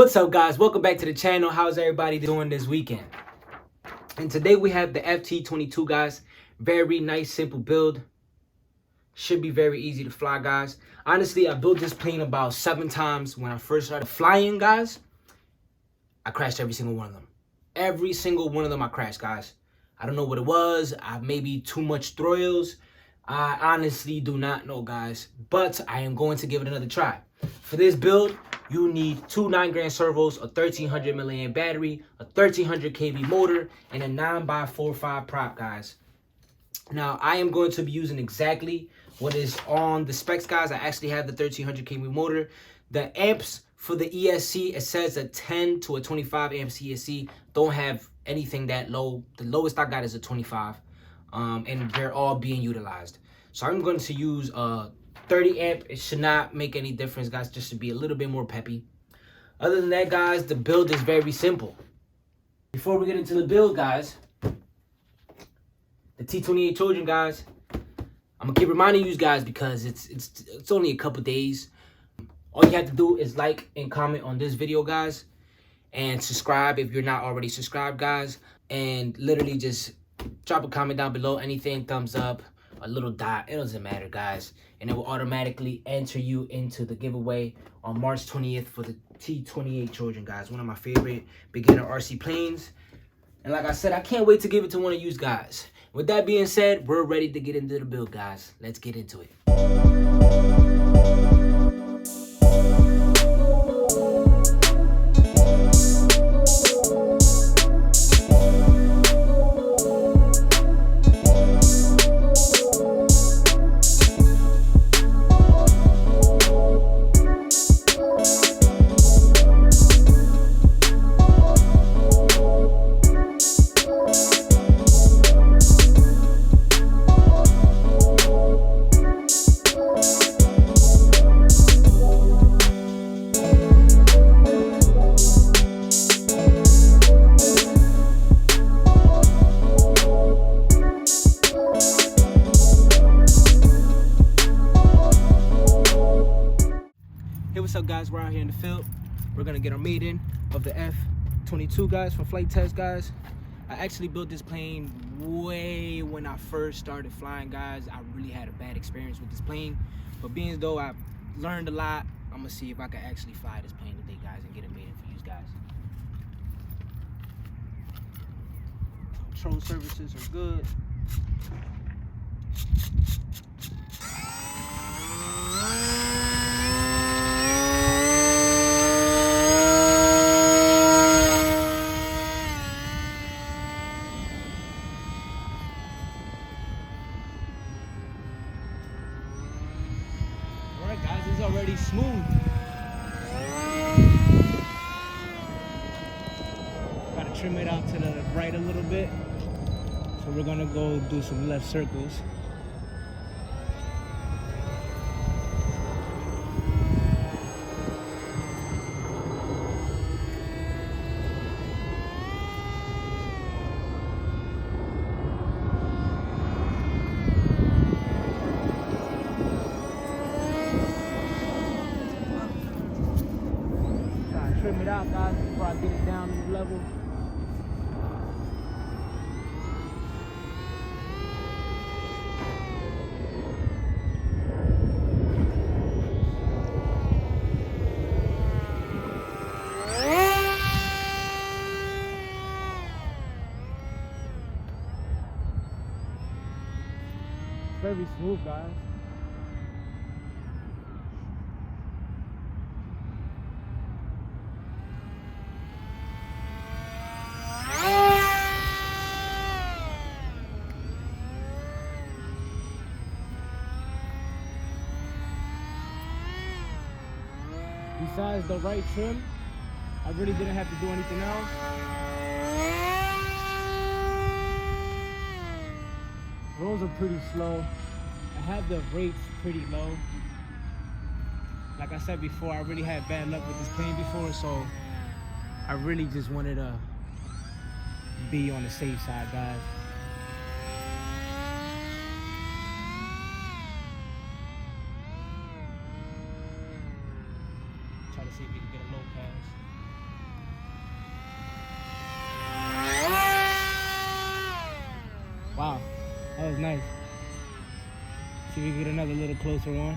What's up, guys? Welcome back to the channel. How's everybody doing this weekend? And today we have the FT-22, guys. Very nice, simple build. Should be very easy to fly, guys. Honestly, I built this plane about 7 times. When I first started flying, guys, I crashed every single one of them. Every single one of them I crashed, guys. I don't know what it was. Maybe too much thrills. I honestly do not know, guys. But I am going to give it another try. For this build, you need 2 9-gram servos, a 1300 milliamp battery, a 1300 kV motor, and a 9x45 prop, guys. Now, I am going to be using exactly what is on the specs, guys. I actually have the 1300 kV motor. The amps for the ESC, it says a 10 to a 25 amps ESC. Don't have anything that low. The lowest I got is a 25, and they're all being utilized. So I'm going to use a 30 amp. It should not make any difference, guys, just to be a little bit more peppy. Other than that, guys, the build is very simple. Before we get into the build, guys, the T-28 Trojan, guys, I'm gonna keep reminding you guys because it's only a couple days. All you have to do is like and comment on this video, guys, and subscribe if you're not already subscribed, guys, and literally just drop a comment down below, anything, thumbs up, a little dot, it doesn't matter, guys, and it will automatically enter you into the giveaway on March 20th for the T-28 Trojan, guys, one of my favorite beginner RC planes. And like I said, I can't wait to give it to one of you guys. With that being said, we're ready to get into the build, guys. Let's get into it. Hey, what's up, guys? We're out here in the field. We're gonna get our Maiden of the F-22, guys, from Flite Test, guys. I actually built this plane way when I first started flying, guys. I really had a bad experience with this plane, but being as though I learned a lot, I'm gonna see if I can actually fly this plane today, guys, and get it Maiden for you guys. Control services are good. Alright, guys, it's already smooth. Gotta trim it out to the right a little bit. So we're gonna go do some left circles. Trim it out, guys, before I get it down to the level. Very smooth, guys. Besides the right trim, I really didn't have to do anything else. Rolls are pretty slow. I have the rates pretty low. Like I said before, I really had bad luck with this plane before, so I really just wanted to be on the safe side, guys. Try to see if we can get a low pass. was nice. See if we can get another little closer one.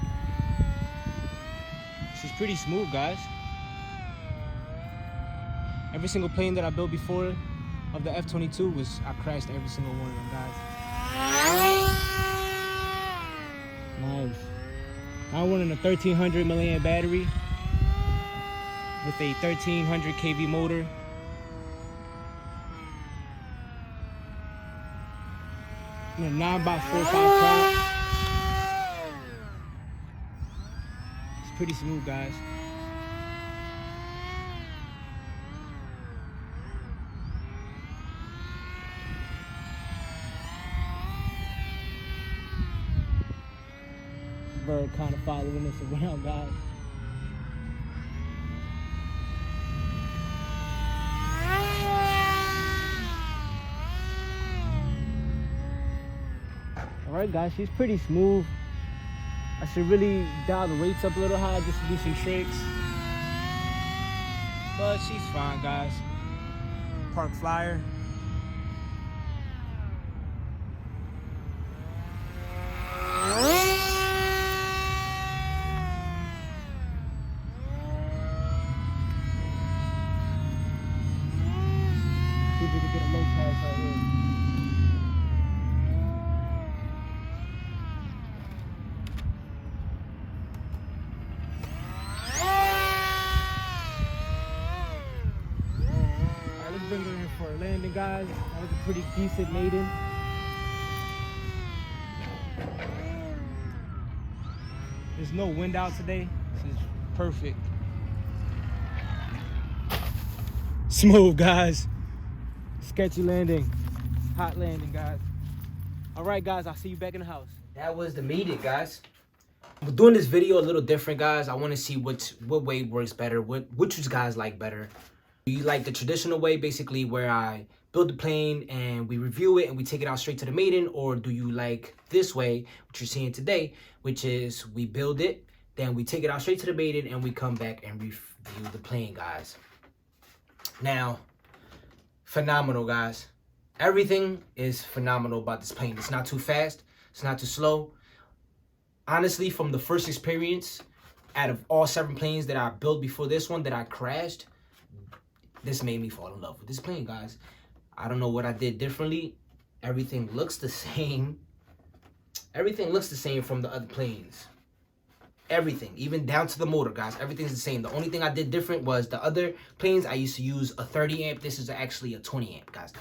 She's pretty smooth, guys. Every single plane that I built before of the F-22 I crashed every single one of them, guys. Nice. I won in a 1300 milliamp battery with a 1300 kV motor. And a 9x45 prop. It's pretty smooth, guys. Bird kind of following us around, guys. Alright guys, she's pretty smooth. I should really dial the rates up a little high just to do some tricks. But she's fine, guys. Park flyer. See if we can get a low pass right here. Let's bring her in for a landing, guys. That was a pretty decent maiden. There's no wind out today. This is perfect. Smooth, guys. Sketchy landing. Hot landing, guys. All right, guys, I'll see you back in the house. That was the Maiden, guys. I'm doing this video a little different, guys. I want to see what way works better. Which you guys like better. Do you like the traditional way, basically where I build the plane and we review it and we take it out straight to the Maiden? Or do you like this way, what you're seeing today, which is we build it, then we take it out straight to the Maiden and we come back and review the plane, guys? Now, phenomenal, guys. Everything is phenomenal about this plane. It's not too fast. It's not too slow. Honestly, from the first experience, out of all 7 planes that I built before this one that I crashed, this made me fall in love with this plane, guys. I don't know what I did differently. Everything looks the same. Everything looks the same from the other planes. Everything, even down to the motor, guys. Everything's the same. The only thing I did different was the other planes, I used to use a 30 amp. This is actually a 20 amp, guys.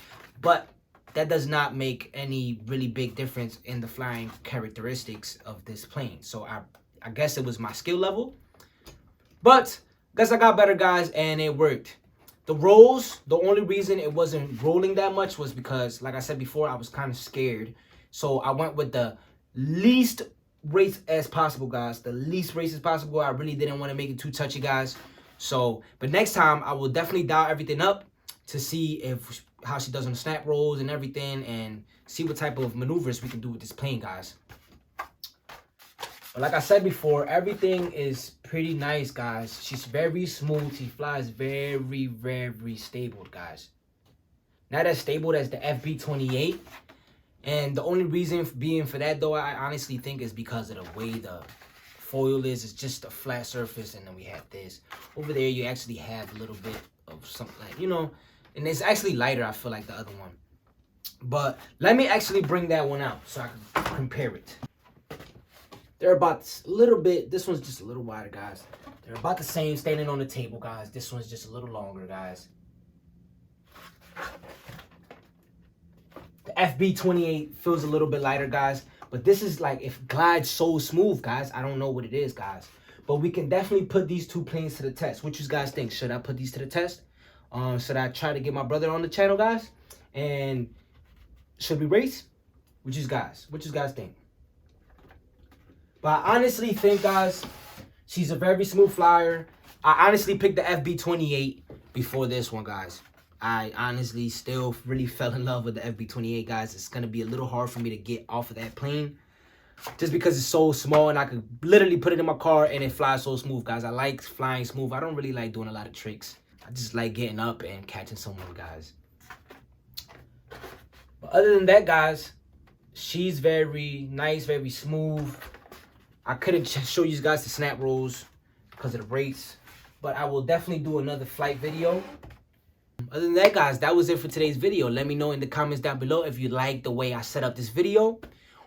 But that does not make any really big difference in the flying characteristics of this plane. So I guess it was my skill level. But guess I got better, guys, and it worked. The rolls, the only reason it wasn't rolling that much was because, like I said before, I was kind of scared. So I went with the least race as possible, guys. The least race as possible. I really didn't want to make it too touchy, guys. So, but next time I will definitely dial everything up to see how she does on the snap rolls and everything, and see what type of maneuvers we can do with this plane, guys. But like I said before, everything is pretty nice, guys. She's very smooth. She flies very, very stable, guys. Not as stable as the FB28. And the only reason being for that, though, I honestly think is because of the way the foil is. It's just a flat surface, and then we have this. Over there, you actually have a little bit of something, like, you know, and it's actually lighter, I feel like, the other one. But let me actually bring that one out so I can compare it. They're about a little bit, this one's just a little wider, guys. They're about the same standing on the table, guys. This one's just a little longer, guys. The FB28 feels a little bit lighter, guys. But this is like, it glides so smooth, guys. I don't know what it is, guys. But we can definitely put these 2 planes to the test. What you guys think? Should I put these to the test? Should I try to get my brother on the channel, guys? And should we race? What you guys think? But I honestly think, guys, she's a very smooth flyer. I honestly picked the FB28 before this one, guys. I honestly still really fell in love with the FB28, guys. It's going to be a little hard for me to get off of that plane just because it's so small, and I could literally put it in my car and it flies so smooth, guys. I like flying smooth. I don't really like doing a lot of tricks. I just like getting up and catching someone, guys. But other than that, guys, She's very nice, very smooth. I couldn't show you guys the snap rolls because of the rates, but I will definitely do another flight video. Other than that, guys, that was it for today's video. Let me know in the comments down below if you like the way I set up this video,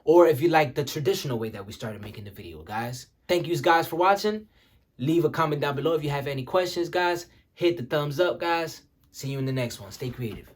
or if you like the traditional way that we started making the video, guys. Thank you guys for watching. Leave a comment down below if you have any questions, guys. Hit the thumbs up, guys. See you in the next one. Stay creative.